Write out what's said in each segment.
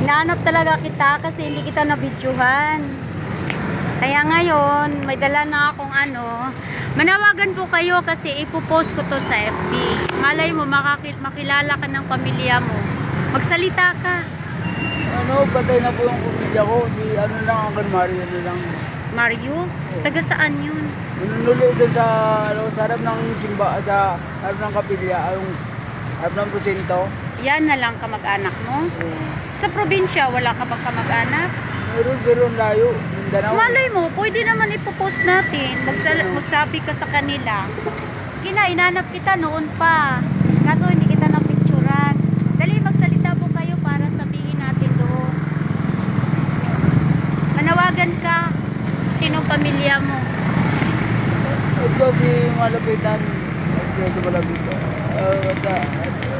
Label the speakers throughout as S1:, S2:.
S1: Hinahanap talaga kita kasi hindi kita nabidyohan. Kaya ngayon, may dala na akong ano. Manawagan po kayo kasi ipopost ko to sa FB. Malay mo, makilala ka ng pamilya mo. Magsalita ka.
S2: Ano, patay na po yung pamilya ko. Si ano lang, ang Mario na lang.
S1: Mario? Taga saan yun?
S2: Nanunuli doon sa, ano, sa harap ng simba, sa harap ng kapilya, yung harap ng presinto.
S1: Yan na lang kamag-anak mo? Sa probinsya, wala ka bang kamag-anak?
S2: Meron layo, Mindanao.
S1: Malay mo, pwede naman ipopost natin. Magsabi ka sa kanila. Inanap kita noon pa. Kaso hindi kita napicturan. Dali, magsalita po kayo para sabihin natin doon. Manawagan ka. Sinong pamilya mo?
S2: Ito si Malapitan. Ito Malapitan.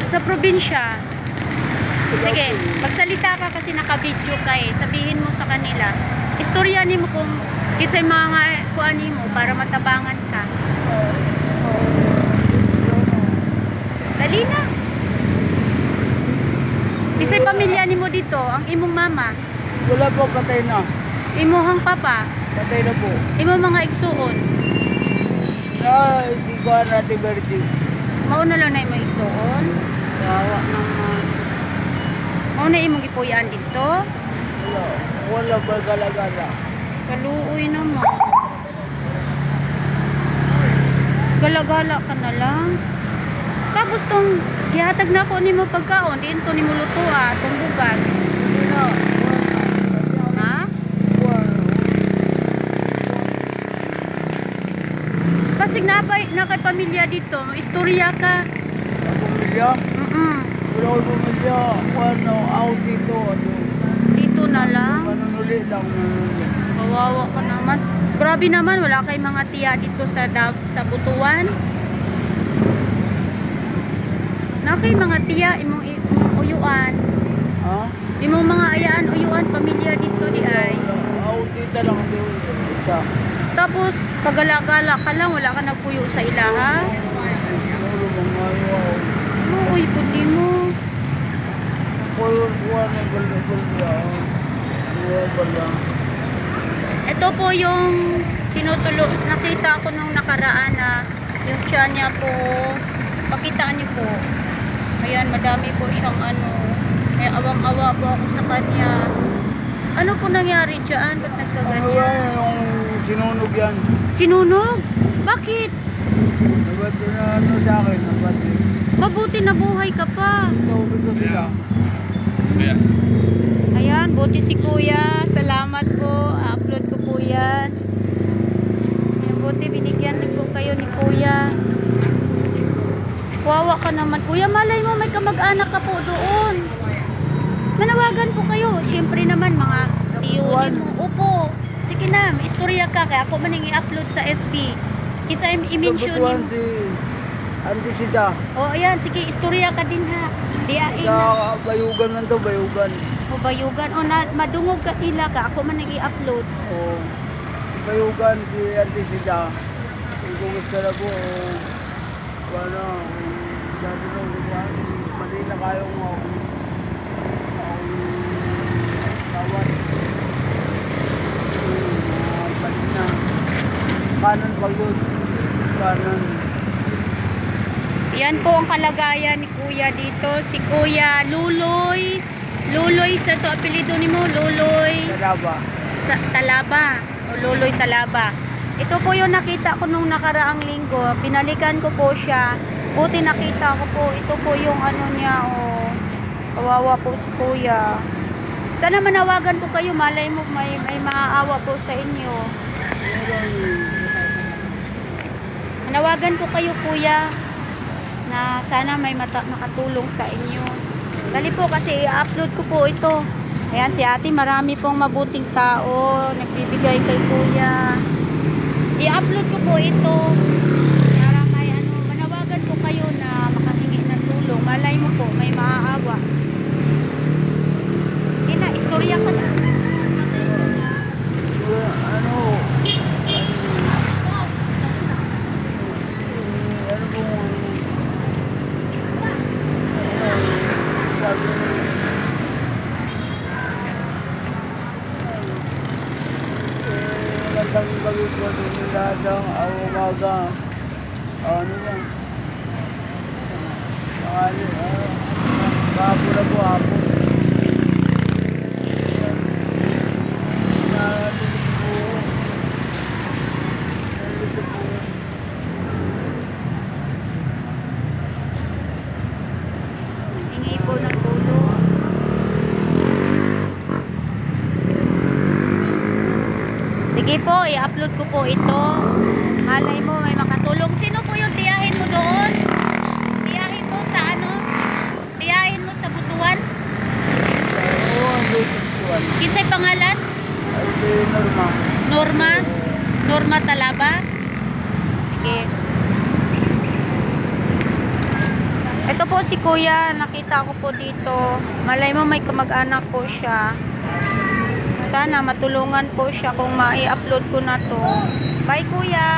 S1: Sa probinsya. Sige, magsalita ka kasi naka-video ka eh. Sabihin mo sa kanila. Istoryanin mo kung isa'y mga kuanin mo para matabangan ka. Dali na. Isa'y pamilya ni mo dito, ang imong mama.
S2: Wala po, patay na.
S1: Imuhang papa.
S2: Patay na po.
S1: Imong mga igsuon.
S2: Si Kuan Ate Bertie.
S1: Mauna lang na imong igsuon. Wawa naman. Mauna imong ipuyaan dito.
S2: Wala ba gala-gala?
S1: Kaluoy naman. Gala-gala ka na lang. Tapos tong gihatag na ko nimo pagkaon, diin to nimo lutua, tong bugas. Ha? Pasig na kay pamilya dito, istorya ka.
S2: Pamilya? Wala ko pamilya. Ano, out dito.
S1: Dito na lang.
S2: Manunuli lang.
S1: Kawawa ka naman. Grabe naman, wala kay mga tiya dito sa Butuan. Na kay mga tiya imong uyuan.
S2: Ha?
S1: Imong mga ayaan uyuan pamilya dito di ay.
S2: Out dito lang dito.
S1: Tapos pagala-gala ka lang, wala ka nagpuyo sa ilaha. Uy, puti mo. Ito po yung nakita ko nung nakaraan na yung tiyan niya po. Pakitaan niyo po. Ayan, madami po siyang ano. May awang-awa po ako sa kanya. Ano po nangyari dyan? Ba't nagkaganyan?
S2: Yung sinunog yan.
S1: Sinunog? Bakit?
S2: Nabati na ano sa akin. Nabati.
S1: Mabuti na buhay ka pa.
S2: Ito sila.
S1: Ayan, buti si kuya. Salamat po. Upload ko po yan. Ayan, buti binigyan po kayo ni kuya. Wawa ka naman. Kuya, malay mo may kamag-anak ka po doon. Manawagan po kayo. Siyempre naman mga tiyunin mo. Upo. Sige na, may istorya ka. Kaya ako man i-upload sa FB. Kisa i-mention
S2: Sa
S1: yung...
S2: si Auntie Sida.
S1: O, ayan. Sige, istorya ka din ha. Diain na.
S2: Sa Bayugan lang to, Bayugan.
S1: O, bayugan. O, madungog ka nila ka. Ako man i-upload.
S2: O, Bayugan si Auntie Sida. Kung gusto na po, ano, sabi nung mali na kayong tawad. Balik na. Kanan pagod. Kanan.
S1: Yan po ang kalagayan ni kuya dito. Si kuya Luloy. Luloy sa to apelyido ni mo. Luloy.
S2: Talaba.
S1: Talaba. O Luloy Talaba. Ito po yung nakita ko nung nakaraang linggo. Binalikan ko po siya. Buti nakita ko po. Ito po yung ano niya. O, kawawa po si kuya. Sana manawagan po kayo. Malay mo may maaawa po sa inyo. Manawagan po kayo kuya. Na sana may makatulong sa inyo. Dali po kasi i-upload ko po ito. Ayan si ate, marami pong mabuting tao nagbibigay kay kuya. I-upload ko po ito para may ano, manawagan po kayo na makahingi ng tulong. Malay mo po may maaawa. Ina, istorya ka na.
S2: Ano pong Tapos matulog lahat ng umaga. Ano yan? Sakali, kahapon na po, hapon. Nalilito po. Nalilito po.
S1: Hingi po ng tulong. Sige po, i-upload ko po ito. Malay mo, may makatulong. Sino po yung tiyahin mo doon? Tiyahin mo sa ano? Tiyahin mo sa Butuan?
S2: Oo, ang lutos po.
S1: Kinsay pangalan?
S2: Ay, si Norma.
S1: Norma? Norma Talaba? Sige. Ito po si Kuya, nakita ko po dito. Malay mo may kamag-anak po siya. Sana matulungan po siya kung mai-upload ko na to. Bye Kuya!